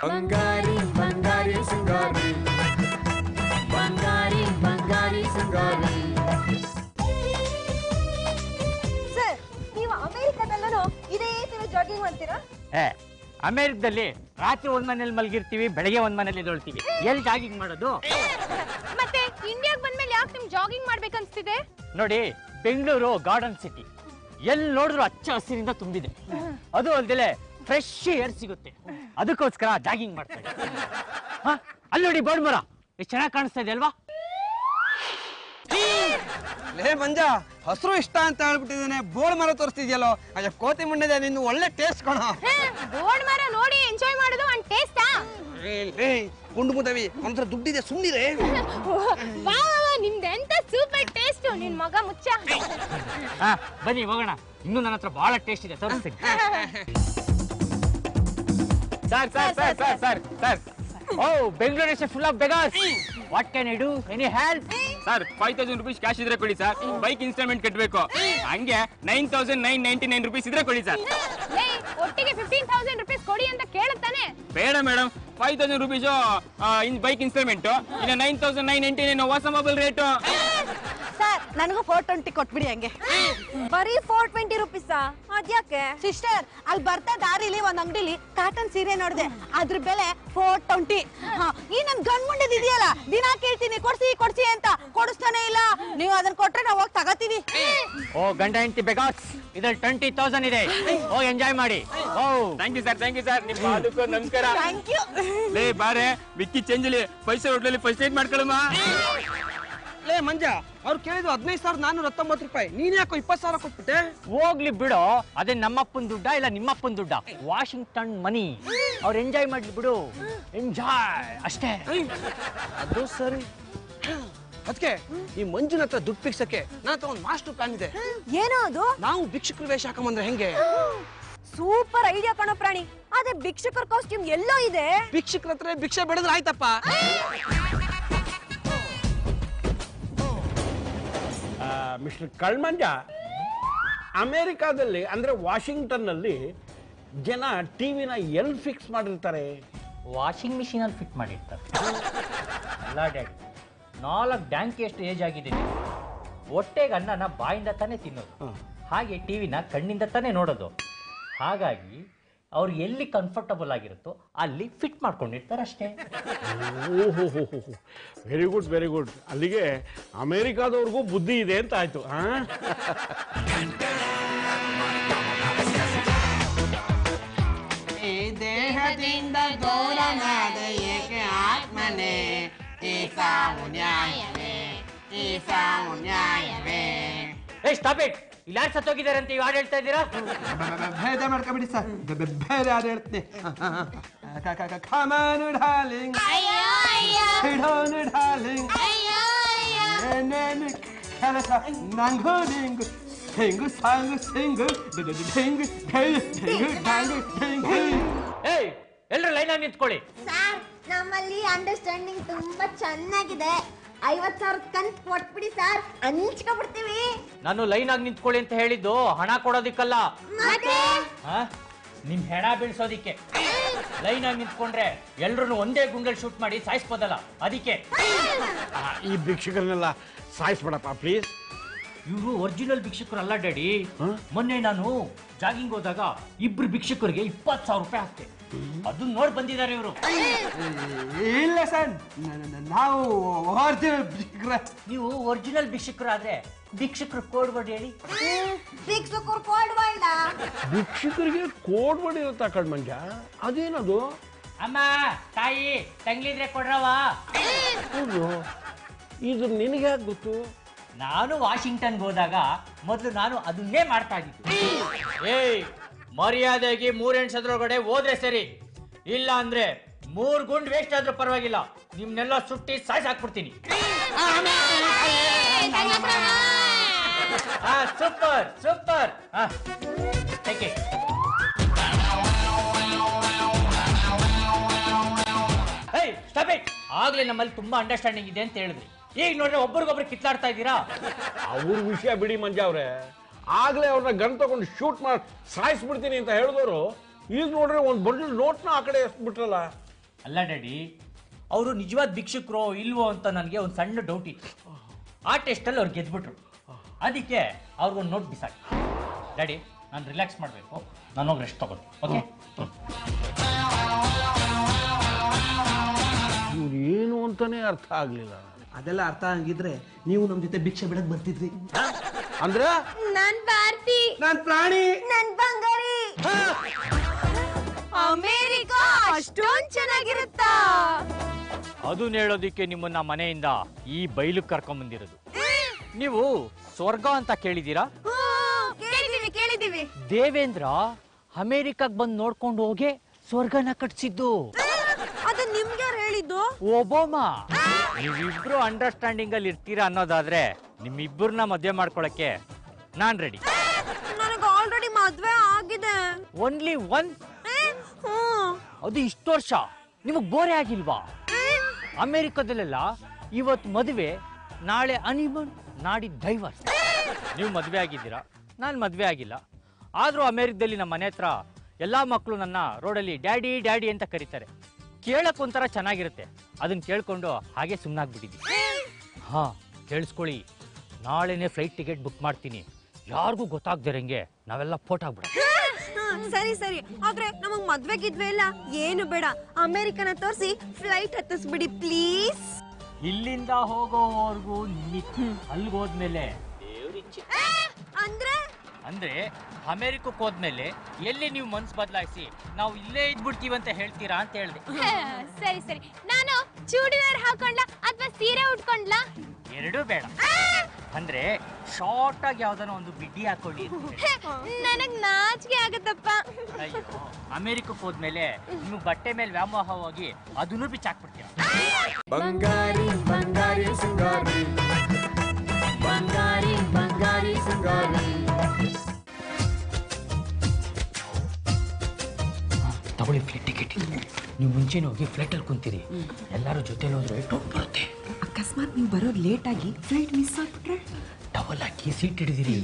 ಬಂಗಾರಿ ಬಂಗಾರಿ ಸಿಂಗಾರಿ ಬಂಗಾರಿ ಬಂಗಾರಿ ಸಿಂಗಾರಿ. ಸರ್, ನೀವು ಅಮೆರಿಕದಲ್ಲೂ ಇದೇ ತರ ಜಾಗಿಂಗ್ ಮಾಡ್ತೀರಾ? ಅಮೆರಿಕದಲ್ಲಿ ರಾತ್ರಿ ಒಂದ್ ಮನೇಲಿ ಮಲಗಿರ್ತೀವಿ, ಬೆಳಗ್ಗೆ ಒಂದ್ ಮನೇಲಿ ಎದ್ದೇಳ್ತೀವಿ. ಎಲ್ಲಿ ಜಾಗಿಂಗ್ ಮಾಡೋದು? ಮತ್ತೆ ಇಂಡಿಯಾಗ್ ಬಂದ್ಮೇಲೆ ಯಾಕೆ ನಿಮ್ ಜಾಗಿಂಗ್ ಮಾಡ್ಬೇಕನ್ಸ್ತಿದೆ? ನೋಡಿ, ಬೆಂಗಳೂರು ಗಾರ್ಡನ್ ಸಿಟಿ, ಎಲ್ಲಿ ನೋಡಿದ್ರು ಹಚ್ಚ ಹಸಿರಿಂದ ತುಂಬಿದೆ. ಅದು ಅಲ್ದಲೆ ಫ್ರೆಶ್ ಏರ್ ಸಿಗುತ್ತೆ, ಅದಕ್ಕೋಸ್ಕರ ಜಾಗಿಂಗ್ ಮಾಡ್ತಾರೆ. ಅಲ್ಲಿ ನೋಡಿ ಬೋರ್ಡ್ ಮರ ಎಷ್ಟು ಚೆನ್ನಾಗಿ ಕಾಣಿಸ್ತಾ ಇದೆ ಅಲ್ವಾ? ಲೇ ಮಂಜ, ಹಸಿರು ಇಷ್ಟ ಅಂತ ಹೇಳ್ಬಿಟ್ಟಿದ್ದೇನೆ, ಬೋಳ್ ಮರ ತೋರಿಸ್ತಿದ್ಯಲ್ಲೋ. ಅಯ್ಯ ಕೋತಿ ಮುಂಡೆ ನಿನ್ನ ಒಳ್ಳೆ ಟೇಸ್ಟ್ ಕಣ. ಬೋರ್ಡ್ ಮರ ನೋಡಿ ಎಂಜಾಯ್ ಮಾಡೋದು ಒಂದ್ ಟೇಸ್ಟಾ? ಗುಂಡು ಮುದವಿ ಒಂಥರ ದುಡ್ಡಿದೆ ಸುಮ್ಮನಿರೆ. ನಿಮ್ದು ಎಂತ ಸೂಪರ್ ಟೇಸ್ಟ್. ನಿನ್ ಮಗ ಮುಚ್ಚ. ಬನ್ನಿ ಹೋಗೋಣ, ಇನ್ನು ನನ್ನ ಹತ್ರ ಬಹಳ ಟೇಸ್ಟ್ ಇದೆ, ತೋರಿಸ್ತೀನಿ. Sir sir sir sir sir sir oh Bengaluru is full of beggars. What can I do? Any help? Sir 5000 rupees cash ಇದ್ರೆ ಕೊಡಿ ಸರ್, ಬೈಕ್ ಇನ್ಸ್ಟಾಲ್ಮೆಂಟ್ ಕಟ್ಟಬೇಕು. ಹಂಗೆ 9999 ರೂಪೀಸ್ ಇದ್ರೆ ಕೊಡಿ ಸರ್. ಒಟ್ಟಿಗೆ 15,000 ರೂಪೀಸ್ ಕೊಡಿ ಅಂತ ಕೇಳುತ್ತಾನೆ. ಬೇಡ ಮೇಡಮ್, 5000 ರೂಪೀಸ್ ಬೈಕ್ ಇನ್ಸ್ಟಾಲ್ಮೆಂಟ್, ಇನ್ನು 9999 ಹೊಸ ಮೊಬೈಲ್ ರೇಟು. ಸರ್, ನನಗೂ 420 ಕೊಟ್ಬಿಡಿ ಹಂಗೆ. ಬರೀ 420 ರೂಪೀಸಾ? ಅದ್ಯಾಕೆ? ಸಿಸ್ಟರ್, ಅಲ್ಲಿ ಬರ್ತಾ ದಾರಿಲಿ ಒಂದ್ ಅಂಗಡಿಲಿ ಕಾಟನ್ ಸೀರೆ ನೋಡಿದೆ, ಅದ್ರ ಬೆಲೆ 420. ಈ ನನ್ ಗಂಡ್ ಮುಂಡೆದ್ ಇದೆಯಲ್ಲ, ದಿನ ಕೇಳ್ತೀನಿ ಕೊಡ್ಸಿ ಕೊಡ್ಸಿ ಅಂತ, ಕೊಡಿಸ್ತಾನೆ ಇಲ್ಲ. ನೀವು ಅದನ್ನ ಕೊಟ್ರೆ ನಾವು ಹೋಗಿ ತಗೋತೀವಿ. ಓ ಗಂಡ ಹೆಂಡತಿ ಬೆಗಾಸ್, ಇದ್ರಲ್ಲಿ 20,000 ಇದೆ, ಹೋಗಿ ಎಂಜಾಯ್ ಮಾಡಿ. ಓ ಥ್ಯಾಂಕ್ ಯು ಸರ್, ನಿಮ್ಮ ಅದಕ್ಕೂ ನಮಸ್ಕಾರ. Thank you. ಲೇ ಬಾರೆ, ವಿಕ್ಕಿ ಚೇಂಜಲ್ಲಿ 5 ಸಾವಿರ ಹೋಟ್ಲಲ್ಲಿ ಫಸ್ಟ್ ಏಡ್ ಮಾಡ್ಕೊಳಮ್ಮ. ಲೇ ಮಂಜ, ಅವ್ರು ಕೇಳಿದ್ರು 15,419 ರೂಪಾಯಿ, ನೀನ್ ಯಾಕೋ 20,000 ಕೊಟ್ಬಿಟ್ಟೆ? ಹೋಗ್ಲಿ ಬಿಡು, ಅದೇ ನಮ್ಮಪ್ಪನ ದುಡ್ಡ ಇಲ್ಲ ನಿಮ್ಮಪ್ಪನ ದುಡ್ಡ? ವಾಷಿಂಗ್ಟನ್ ಮನಿ, ಅವ್ರು ಎಂಜಾಯ್ ಮಾಡ್ಲಿ ಬಿಡು, ಎಂಜಾಯ್ ಅಷ್ಟೇ. ಅದು ಸರಿ. ಅದಕ್ಕೆ ಈ ಮಂಜುನ ಹತ್ರ ದುಡ್ಡು ಪಿಕ್ಸಕ್ಕೆ ನನ್ನ ಹತ್ರ ಒಂದು ಮಾಸ್ಟರ್ ಪ್ಲಾನ್ ಇದೆ. ಏನೋ ಅದು? ನಾವು ಭಿಕ್ಷುಕರ ವೇಷ ಹಾಕೊಂಬಂದ್ರೆ ಹೆಂಗೆ? ಸೂಪರ್ ಐಡಿಯಾ ಕಣೋ ಪ್ರಾಣಿ. ಅದೇ ಭಿಕ್ಷುಕರ ಕಾಸ್ಟ್ಯೂಮ್ ಎಲ್ಲೋ ಇದೆ. ಭಿಕ್ಷುಕರ ಹತ್ರ ಭಿಕ್ಷೆ ಬೆಳೆದ್ರೆ ಆಯ್ತಪ್ಪ. ಮಿಸ್ಟರ್ ಕಳ್ಮಂಜ, ಅಮೆರಿಕಾದಲ್ಲಿ ಅಂದ್ರೆ ವಾಷಿಂಗ್ಟನ್ ನಲ್ಲಿ ಜನ ಟಿವಿನ ಎಲ್ಲಿ ಫಿಕ್ಸ್ ಮಾಡಿರ್ತಾರೆ? ವಾಷಿಂಗ್ ಮಿಷಿನ್ ಅಲ್ಲಿ ಫಿಟ್ ಮಾಡಿರ್ತಾರೆ. ಅಲ್ಲ ಡ್ಯಾಡಿ, 4 ಡ್ಯಾಂಕಿ ಎಷ್ಟು ಏಜ್ ಆಗಿದೆ, ಹೊಟ್ಟೆಗೆ ಅನ್ನನ ಬಾಯಿಂದ ತಾನೇ ತಿನ್ನೋದು, ಹಾಗೆ ಟಿವಿನ ಕಣ್ಣಿಂದ ತಾನೇ ನೋಡೋದು. ಹಾಗಾಗಿ ಅವ್ರು ಎಲ್ಲಿ ಕಂಫರ್ಟಬಲ್ ಆಗಿರುತ್ತೋ ಅಲ್ಲಿ ಫಿಟ್ ಮಾಡ್ಕೊಂಡಿರ್ತಾರೆ ಅಷ್ಟೇ. Very good very good. ಅಲ್ಲಿಗೆ ಅಮೆರಿಕಾದವ್ರಿಗೂ ಬುದ್ಧಿ ಇದೆ ಅಂತ ಆಯ್ತು. ಈ ದೇಹದಿಂದ ದೂರನಾದ ಏಕೆ ಆತ್ಮನೇ, ಈ ಸಾವು ನ್ಯಾಯವೇ, ಈ ಸಾವು ನ್ಯಾಯವೇ. ಸ್ಟಾಪ್ ಇಟ್, ಇಲ್ಲಿ ಯಾರು ಸತ್ತೋಗಿದ್ದಾರೆ ಅಂತ ಇವಾಗ ಹೇಳ್ತಾ ಇದ್ದೀರಾ? ಭೇದ ಮಾಡ್ಕೊಬಿಡಿ ಸರ್, ಬೇರೆ ಯಾರು ಹೇಳ್ತೀನಿ. ಖಮಾನು ಡಾರ್ಲಿಂಗ್, ಹಿಡೋನು ಡಾರ್ಲಿಂಗ್, ಏನೇನು ಕೆಲಸ ನಂಗು ನಿಂಗು, ಹಿಂಗು ಸಾಂಗು ಸಿಂಗು, ಡಿಂಗು ಡಿಂಗು ಡಾಂಗು ಡಿಂಗು. ಏಯ್, ಎಲ್ಲರೂ ಲೈನ್ ಆಗಿ ನಿಂತ್ಕೊಳ್ಳಿ. ಸರ್, ನಮ್ಮಲ್ಲಿ ಅಂಡರ್ಸ್ಟ್ಯಾಂಡಿಂಗ್ ತುಂಬಾ ಚೆನ್ನಾಗಿದೆ. 50,000 ಕಂತ್ ಕೊಟ್ಬಿಡಿ ಸರ್, ಹಂಚ್ಕೊಬಿಡ್ತೀವಿ. ನಾನು ಲೈನ್ ಆಗಿ ನಿಂತ್ಕೊಳ್ಳಿ ಅಂತ ಹೇಳಿದ್ದು ಹಣ ಕೊಡೋದಿಕ್ಕಲ್ಲ. ಮತ್ತೆ ಹಾ? ನಿಮ್ ಹೆಣ ಬೀಳ್ಸೋದಿಕ್ಕೆ. ಲೈನ್ ಆಗಿ ನಿಂತ್ಕೊಂಡ್ರೆ ಎಲ್ರು ಒಂದೇ ಗುಂಡಲ್ಲಿ ಶೂಟ್ ಮಾಡಿ ಸಾಯಿಸ್ಬೋದಲ್ಲ, ಅದಕ್ಕೆ. ಈ ಭಿಕ್ಷುಕರನ್ನೆಲ್ಲ ಸಾಯಿಸ್ಬೇಡಪ್ಪ ಪ್ಲೀಸ್. ಇವರು ಒರಿಜಿನಲ್ ಭಿಕ್ಷುಕರು ಅಲ್ಲ ಡ್ಯಾಡಿ. ಮೊನ್ನೆ ನಾನು ಜಾಗಿಂಗ್ ಹೋದಾಗ ಇಬ್ರು ಭಿಕ್ಷುಕರಿಗೆ 20,000 ರೂಪಾಯಿ ಹಾಕ್ತೆ. ಅದನ್ನ ನೋಡಿ ಬಂದಿದ್ದಾರೆ ಇವರು. ಇಲ್ಲ ಸರ್, ನಾವು ನೀವು ಒರಿಜಿನಲ್ ಭಿಕ್ಷುಕರು ಆದ್ರೆ ಭಿಕ್ಷುಕರು ಕೋಡ್ಬೇಡಿ ಹೇಳಿ. ಭಿಕ್ಷುಕರು ಕೊಡ್ಬೇಡ. ಭಿಕ್ಷುಕರಿಗೆ ಕೋಡ್ಬಡಿ ಇರುತ್ತಾ ಕಣ್ಮಂಜ? ಅದೇನದು? ಅಮ್ಮ ತಾಯಿ ತಂಗ್ಲಿದ್ರೆ ಕೊಡ್ರವ. ಹೌದು, ಇದು ನಿನಗೆ ಯಾಕೆ ಗೊತ್ತು? ನಾನು ವಾಷಿಂಗ್ಟನ್ಗೆ ಹೋದಾಗ ಮೊದಲು ನಾನು ಅದನ್ನೇ ಮಾಡ್ತಾ ಇದ್ದೆ. ಏಯ್, ಮರ್ಯಾದೆಗೆ 3 ಹೆಣ್ಸದ್ರೊಳಗಡೆ ಹೋದ್ರೆ ಸರಿ, ಇಲ್ಲ ಅಂದ್ರೆ 3 ಗುಂಡ್ ವೇಸ್ಟ್ ಆದ್ರೂ ಪರವಾಗಿಲ್ಲ, ನಿಮ್ನೆಲ್ಲ ಸುಟ್ಟಿ ಸಾಯ್ಸಾಕ್ಬಿಡ್ತೀನಿ. Super super. ಆಗ್ಲೇ ನಮ್ಮಲ್ಲಿ ತುಂಬಾ ಅಂಡರ್ಸ್ಟ್ಯಾಂಡಿಂಗ್ ಇದೆ ಅಂತ ಹೇಳಿದ್ರಿ, ಈಗ ನೋಡ್ರೆ ಒಬ್ರಿಗೊಬ್ರು ಕಿತ್ಲಾಡ್ತಾ ಇದ್ದೀರಾ. ಅವ್ರ ವಿಷಯ ಬಿಡಿ ಮಂಜ ಅವ್ರೆ. ಆಗ್ಲೇ ಅವ್ರನ್ನ ಗನ್ ತಗೊಂಡು ಶೂಟ್ ಮಾಡಿ ಸಾಯಿಸ್ಬಿಡ್ತೀನಿ ಅಂತ ಹೇಳಿದವರು ಈಗ ನೋಡ್ರೆ ಒಂದು ಬಂಡಲ್ ನೋಟ್ನ ಆ ಕಡೆ ಎಸ್ಬಿಟ್ರಲ್ಲ. ಅಲ್ಲ ಡ್ಯಾಡಿ, ಅವರು ನಿಜವಾದ ಭಿಕ್ಷುಕರೋ ಇಲ್ವೋ ಅಂತ ನನಗೆ ಒಂದು ಸಣ್ಣ ಡೌಟ್ ಇತ್ತು. ಆ ಟೆಸ್ಟಲ್ಲಿ ಅವ್ರು ಗೆದ್ಬಿಟ್ರು, ಅದಕ್ಕೆ ಅವ್ರಿಗೊಂದು ನೋಟ್ ಬಿಸಾಕಿ. ಡ್ಯಾಡಿ, ನಾನು ರಿಲ್ಯಾಕ್ಸ್ ಮಾಡಬೇಕು, ನಾನು ಹೋಗಿ ರೆಸ್ಟ್ ತಗೊಂಡು. ಓಕೆ? ಇವ್ರು ಏನು ಅಂತಾನೆ ಅರ್ಥ ಆಗ್ಲಿಲ್ಲ. ಅದೆಲ್ಲ ಅರ್ಥ ಆಗಿದ್ರೆ ನೀವು ನಮ್ ಜೊತೆ ಭಿಕ್ಷೆ ಬಿಡಕ್ ಬರ್ತಿದ್ರಿ. ಅಂದ್ರೆ ನಾನ್ ಭಾರತಿ. ನಾನ್ ಪ್ರಾಣಿ. ನನ್ ಬಂಗಾರಿ. ಅಮೇರಿಕಾ ಅಷ್ಟೊಂದ್ ಚೆನ್ನಾಗಿರುತ್ತಾ? ಅದನ್ನ ಹೇಳೋದಿಕ್ಕೆ ನಿಮ್ಮನ್ನ ಮನೆಯಿಂದ ಈ ಬೈಲು ಕರ್ಕೊಂಡ್ ಬಂದಿರೋದು. ನೀವು ಸ್ವರ್ಗ ಅಂತ ಕೇಳಿದೀರಾ? ಕೇಳಿದೀವಿ. ದೇವೇಂದ್ರ ಅಮೇರಿಕಾಗ್ ಬಂದು ನೋಡ್ಕೊಂಡು ಹೋಗಿ ಸ್ವರ್ಗನ ಕಟ್ಸಿದ್ದು. ಅದು ನಿಮ್ಗೆ ಹೇಳಿದ್ದು? ಒಬಾಮಾ. ನೀವಿಬ್ರು ಅಂಡರ್ಸ್ಟ್ಯಾಂಡಿಂಗ್ ಅಲ್ಲಿ ಇರ್ತೀರಾ ಅನ್ನೋದಾದ್ರೆ ನಿಮ್ಮಿಬ್ಬರನ್ನ ಮದುವೆ ಮಾಡ್ಕೊಳಕ್ಕೆ ನಾನ್ ರೆಡಿ. ನನಗೆ ಆಲ್ರೆಡಿ ಮದ್ವೆ ಆಗಿದೆ. Only one? ಅದು ಇಷ್ಟು ವರ್ಷ ನಿಮಗ್ ಬೋರೆ ಆಗಿಲ್ವಾ? ಅಮೆರಿಕದಲ್ಲೆಲ್ಲ ಇವತ್ತು ಮದುವೆ, ನಾಳೆ ಹನಿಮೂನ್, ನಾಡಿದ್ದು ಡೈವರ್ಸ್. ನೀವು ಮದುವೆ ಆಗಿದ್ದೀರಾ, ನಾನು ಮದುವೆ ಆಗಿಲ್ಲ. ಆದ್ರೂ ಅಮೆರಿಕದಲ್ಲಿ ನಮ್ಮ ಮನೆ ಹತ್ರ ಎಲ್ಲಾ ಮಕ್ಕಳು ನನ್ನ ರೋಡಲ್ಲಿ ಡ್ಯಾಡಿ ಡ್ಯಾಡಿ ಅಂತ ಕರೀತಾರೆ. ಕೇಳಕ್ ಒಂಥರ ಚೆನ್ನಾಗಿರುತ್ತೆ. ಅದನ್ನ ಕೇಳ್ಕೊಂಡು ಹಾಗೆ ಸುಮ್ಮನಾಗ್ಬಿಟ್ಟಿದ್ವಿ. ಹಾ, ಕೇಳಿಸ್ಕೊಳ್ಳಿ, ನಾಳೆನೆ ಫ್ಲೈಟ್ ಟಿಕೆಟ್ ಬುಕ್ ಮಾಡ್ತೀನಿ. ಯಾರಿಗೂ ಗೊತ್ತಾಗ್ದಿರಂಗೆ ನಾವೆಲ್ಲ ಫೋಟೋ ಆಗ್ಬಿಡ. ಸರಿ ಸರಿ, ಆದ್ರೆ ನಮಗ್ ಮದ್ವೆ ಗಿದ್ವೆ ಇಲ್ಲ ಏನು ಬೇಡ. ಅಮೆರಿಕನ ತೋರಿಸಿ ಫ್ಲೈಟ್ ಹತ್ತಿಸ್ಬಿಡಿ ಪ್ಲೀಸ್. ಇಲ್ಲಿಂದ ಹೋಗೋವರೆಗೂ ಅಲ್ಲಿಗೆ ಹೋದ್ಮೇಲೆ ಅಂದ್ರೆ ಅಮೆರಿಕಕ್ಕೆ ಹೋದ್ಮೇಲೆ ಎಲ್ಲಿ ನೀವು ಮನ್ಸು ಬದಲಾಯಿಸಿ ನಾವು ಇಲ್ಲೇ ಇದ್ಬಿಡ್ತೀವಿ ಅಂತ ಹೇಳ್ತೀರಾ ಅಂತ ಹೇಳಿದೆ. ಸರಿ ಸರಿ, ನಾನು ಚೂಡಿದಾರ್ ಹಾಕೊಂಡ್ಲಾ ಅಥವಾ ಸೀರೆ ಉಟ್ಕೊಂಡ್ಲಾ? ಎರಡೂ ಬೇಡ. ಅಂದ್ರೆ ಶಾರ್ಟ್ ಆಗಿ ಯಾವ್ದಾನ ಒಂದು ಬಿಡ್ಡಿ ಹಾಕೊಳ್ಳಿ. ನನಗ್ ನಾಚಿಕೆ ಆಗತ್ತಪ್ಪ. ಅಯ್ಯೋ, ಅಮೆರಿಕಕ್ಕೆ ಹೋದ್ಮೇಲೆ ನಿಮ್ಗೆ ಬಟ್ಟೆ ಮೇಲೆ ವ್ಯಾಮೋಹವಾಗಿ ಅದನ್ನು ಬಿಚ್ಚಾಕ್ಬಿಡ್ತೀರ. ಬಂಗಾರಿ ಬಂಗಾರಿ ಸಿಂಗಾರಿ, ಬಂಗಾರಿ ಬಂಗಾರಿ ಸಿಂಗಾರಿ. ತಗೊಳ್ಳಿ ಫ್ಲೈಟ್ ಟಿಕೆಟ್. ನೀವು ಮುಂಚೆನೇ ಹೋಗಿ ಫ್ಲೈಟಲ್ಲಿ ಕುಂತೀರಿ, ಎಲ್ಲರೂ ಜೊತೆಲಿ ಹೋದ್ರೆ ಟೋಪ್ ಬರುತ್ತೆ. ಅಕಸ್ಮಾತ್ ನೀವು ಬರೋದು ಲೇಟ್ ಆಗಿ ಫ್ಲೈಟ್ ಮಿಸ್ ಆಗ್ಬಿಟ್ರೆ ಟವಲ್ ಹಾಕಿ ಸೀಟ್ ಹಿಡಿದಿರಿ.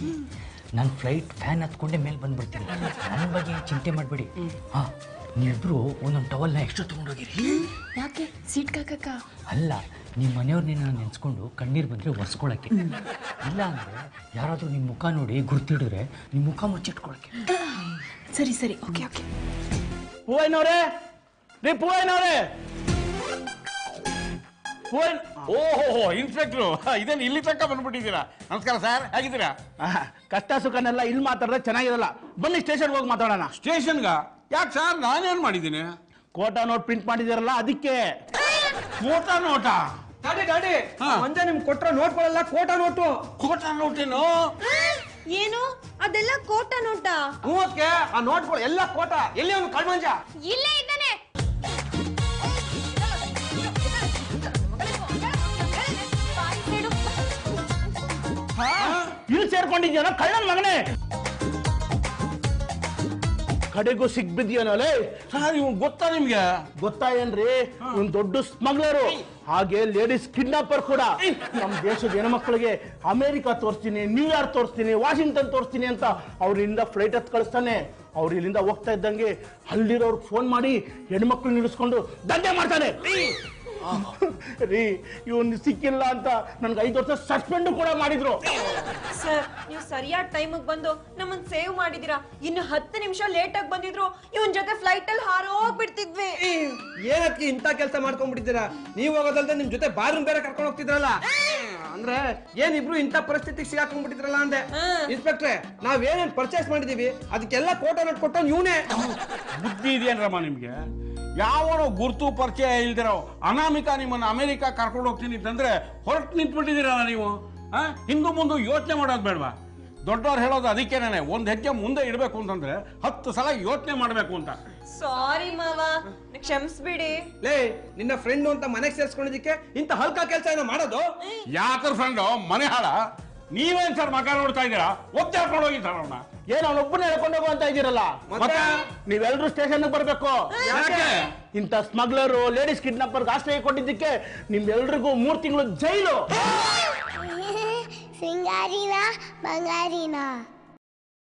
ನಾನು ಫ್ಲೈಟ್ ಫ್ಯಾನ್ ಹತ್ಕೊಂಡೆ ಮೇಲೆ ಬಂದ್ಬಿಡ್ತೀನಿ. ನನ್ನ ಬಗ್ಗೆ ಚಿಂತೆ ಮಾಡಬೇಡಿ. ಹಾ, ನೀವಿಬ್ರು ಒಂದೊಂದು ಟವಲ್ನ ಎಕ್ಸ್ಟ್ರಾ ತೊಗೊಂಡೋಗಿರಿ. ಯಾಕೆ? ಸೀಟ್ ಕಾಕಕ್ಕ? ಅಲ್ಲ, ನಿಮ್ಮ ಮನೆಯವ್ರನ್ನ ನೆನೆಸ್ಕೊಂಡು ಕಣ್ಣೀರು ಬಂದರೆ ಒರೆಸ್ಕೊಳಕ್ಕೆ. ಇಲ್ಲ ಅಂದರೆ ಯಾರಾದರೂ ನಿಮ್ಮ ಮುಖ ನೋಡಿ ಗುರ್ತಿಡಿದ್ರೆ ನಿಮ್ಮ ಮುಖ ಮುಚ್ಚಿಟ್ಕೊಳಕ್ಕೆ. ಸರಿ ಸರಿ, ಓಕೆ ಓಕೆ. ಹೂವಯ್ಯನವ್ರೆ, ರೀ ಹೂವಯ್ಯನವ್ರೆ. ಓಹೋ, ಇನ್ಸ್ಪೆಕ್ಟ್ರು ಇದೇನು ಇಲ್ಲಿ ತನಕ ಬಂದ್ಬಿಟ್ಟಿದ್ದೀರಾ? ನಮಸ್ಕಾರ ಸರ್, ಹೇಗಿದ್ದೀರಾ? ಕಷ್ಟ ಸುಖನೆಲ್ಲ ಇಲ್ಲಿ ಮಾತಾಡಿದ್ರೆ ಚೆನ್ನಾಗಿರಲ್ಲ. ಬನ್ನಿ ಸ್ಟೇಷನ್ಗೆ ಹೋಗಿ ಮಾತಾಡೋಣ. ಸ್ಟೇಷನ್ಗ? ಯಾಕೆ ಸರ್, ನಾನೇನ್ ಮಾಡಿದ್ದೀನಿ? ಕೋಟಾ ನೋಟ್ ಪ್ರಿಂಟ್ ಮಾಡಿದಿರಲ್ಲ ಅದಕ್ಕೆ. ಕೋಟಾ ನೋಟಾ? ಡ್ಯಾಡಿ ಡ್ಯಾಡಿ, ಮಂಜ ನಿಮ್ಗೆ ಕೊಟ್ರ ನೋಟ್ಗಳೆಲ್ಲ ಕೋಟಾ ನೋಟು. ಕೋಟಾ ನೋಟೇನು? ಏನು ಅದೆಲ್ಲ ಕೋಟಾ ನೋಟಾ? ಮೂವಕ್ಕೆ ಆ ನೋಟ್ಗಳು ಎಲ್ಲ ಕೋಟಾ. ಎಲ್ಲಿ ಅವನು ಕಳ್ಮಂಜ? ಇಲ್ಲೇ ಇದ್ದಾನೆ. ಇಲ್ಲಿ ಸೇರ್ಕೊಂಡಿದ್ಯಾನ ಕಳ್ಳನ್ ಮಗನೇ? ಕಡೆಗೂ ಸಿಗ್ಬಿದ್ಯಾನಲ್ಲೇ. ಸರ್, ಇವ್ ಗೊತ್ತಾ ನಿಮ್ಗೆ? ಗೊತ್ತಾ ಏನ್ರಿ? ಇವ್ನು ದೊಡ್ಡ ಸ್ಮಗ್ಲರು, ಹಾಗೆ ಲೇಡೀಸ್ ಕಿಡ್ನಾಪರ್ ಕೂಡ. ನಮ್ಮ ದೇಶದ ಹೆಣ್ಮಕ್ಳಿಗೆ ಅಮೆರಿಕ ತೋರಿಸ್ತೀನಿ, ನ್ಯೂಯಾರ್ಕ್ ತೋರಿಸ್ತೀನಿ, ವಾಷಿಂಗ್ಟನ್ ತೋರಿಸ್ತೀನಿ ಅಂತ ಅವ್ರಿಂದ ಫ್ಲೈಟ್ ಹತ್ ಕಳಿಸ್ತಾನೆ. ಅವ್ರು ಇಲ್ಲಿಂದ ಹೋಗ್ತಾ ಇದ್ದಂಗೆ ಅಲ್ಲಿರೋರ್ಗೆ ಫೋನ್ ಮಾಡಿ ಹೆಣ್ಮಕ್ಳು ನಿಲ್ಲಿಸ್ಕೊಂಡು ದಂಧೆ ಮಾಡ್ತಾನೆ ರೀ. ಇವನ್ ಸಿಕ್ಕಿಲ್ಲ ಅಂತ ನನ್ಗೆ 5 ವರ್ಷ ಸಸ್ಪೆಂಡ್ ಕೂಡ ಮಾಡಿದ್ರು. ಸರ್ ನೀವು ಸರಿಯಾದ ಟೈಮಿಗೆ ಬಂದು ನಮ್ಮನ್ನ ಸೇವ್ ಮಾಡಿದೀರಾ. ಇನ್ನು 10 ನಿಮಿಷ ಲೇಟ್ ಆಗಿ ಬಂದಿದ್ರು ಇವನ್ ಜೊತೆ ಫ್ಲೈಟ್ ಅಲ್ಲಿ ಹಾರೋಗ್ಬಿಡ್ತಿದ್ವಿ. ಏನಕ್ಕೆ ಇಂಥ ಕೆಲಸ ಮಾಡ್ಕೊಂಡ್ಬಿಟ್ಟಿದ್ದೀರಾ? ನೀವು ಹೋಗೋದಲ್ದೆ ನಿಮ್ ಜೊತೆ ಬಾತ್ರೂಮ್ ಬೇರೆ ಕರ್ಕೊಂಡು ಹೋಗ್ತಿದ್ರಲ್ಲ, ಅಂದ್ರೆ ಏನಿಬ್ರು ಇಂಥ ಪರಿಸ್ಥಿತಿಗೆ ಸಿಗಾಕೊಂಡ್ಬಿಟ್ಟಿದ್ರಲ್ಲ ಅಂದೆ. ಇನ್ಸ್ಪೆಕ್ಟ್ರೆ, ನಾವೇನೇನ್ ಪರ್ಚೇಸ್ ಮಾಡಿದೀವಿ ಅದಕ್ಕೆಲ್ಲ ಫೋಟೋ ನೋಟ್ ಕೊಟ್ಟು ಇವನೇ. ಬುದ್ಧಿ ಇದೆಯೇನ್ರಮ್ಮ ನಿಮ್ಗೆ? ಯಾವನೋ ಗುರ್ತು ಪರಿಚಯ ಇಲ್ದಿರೋ ಅನಾಮಿಕ ನಿಮ್ಮನ್ನ ಅಮೆರಿಕ ಕರ್ಕೊಂಡು ಹೋಗ್ತೀನಿ ಅಂತಂದ್ರೆ ಹೊರಟು ನಿಂತ್ಬಿಟ್ಟಿದ್ದೀರಲ್ಲ ನೀವು. ಹಿಂದೂ ಮುಂದೆ ಯೋಚನೆ ಮಾಡೋದು ಬೇಡವಾ? ದೊಡ್ಡವ್ರು ಹೇಳೋದು ಅದಕ್ಕೇನೆ, ಒಂದ್ ಹೆಜ್ಜೆ ಮುಂದೆ ಇಡಬೇಕು ಅಂತಂದ್ರೆ 10 ಸಲ ಯೋಚನೆ ಮಾಡ್ಬೇಕು ಅಂತ. ಸಾರಿ ಮಾವ, ಕ್ಷಮಿಸ್ಬಿಡಿ. ಲೇ, ನಿನ್ನ ಫ್ರೆಂಡ್ ಅಂತ ಮನೆಗೆ ಸೇರ್ಸ್ಕೊಂಡಿದ್ದಕ್ಕೆ ಇಂಥ ಹಲ್ಕ ಕೆಲಸ ಏನೋ ಮಾಡೋದು? ಯಾಕರ್ ಫ್ರೆಂಡು ಮನೆ ಹಾಳ? ನೀವೇನ್ ಸರ್ ಮಗ ನೋಡ್ತಾ ಇದ್ದೀರಾ? ಒತ್ತೆ ಹಾಕೊಂಡು ಹೋಗಿ ಸರ್ ಅವ್ನ. ಏನ್ ಅವನೊಬ್ಬನೇ ಹೇಳ್ಕೊಂಡು ಹೋಗು ಅಂತ ಇದ್ದೀರಲ್ಲ? ಮತ್ತೆ ನೀವೆಲ್ರೂ ಸ್ಟೇಷನ್ ಬರ್ಬೇಕು. ಯಾಕೆ? ಇಂಥ ಸ್ಮಗ್ಲರು, ಲೇಡೀಸ್ ಕಿಡ್ನಾಪರ್ಗೆ ಆಶ್ರಯ ಕೊಟ್ಟಿದ್ದಕ್ಕೆ ನಿಮ್ಗೆಲ್ರಿಗೂ 3 ತಿಂಗಳು ಜೈಲು. ಸಿಂಗಾರಿನ ಬಂಗಾರಿನ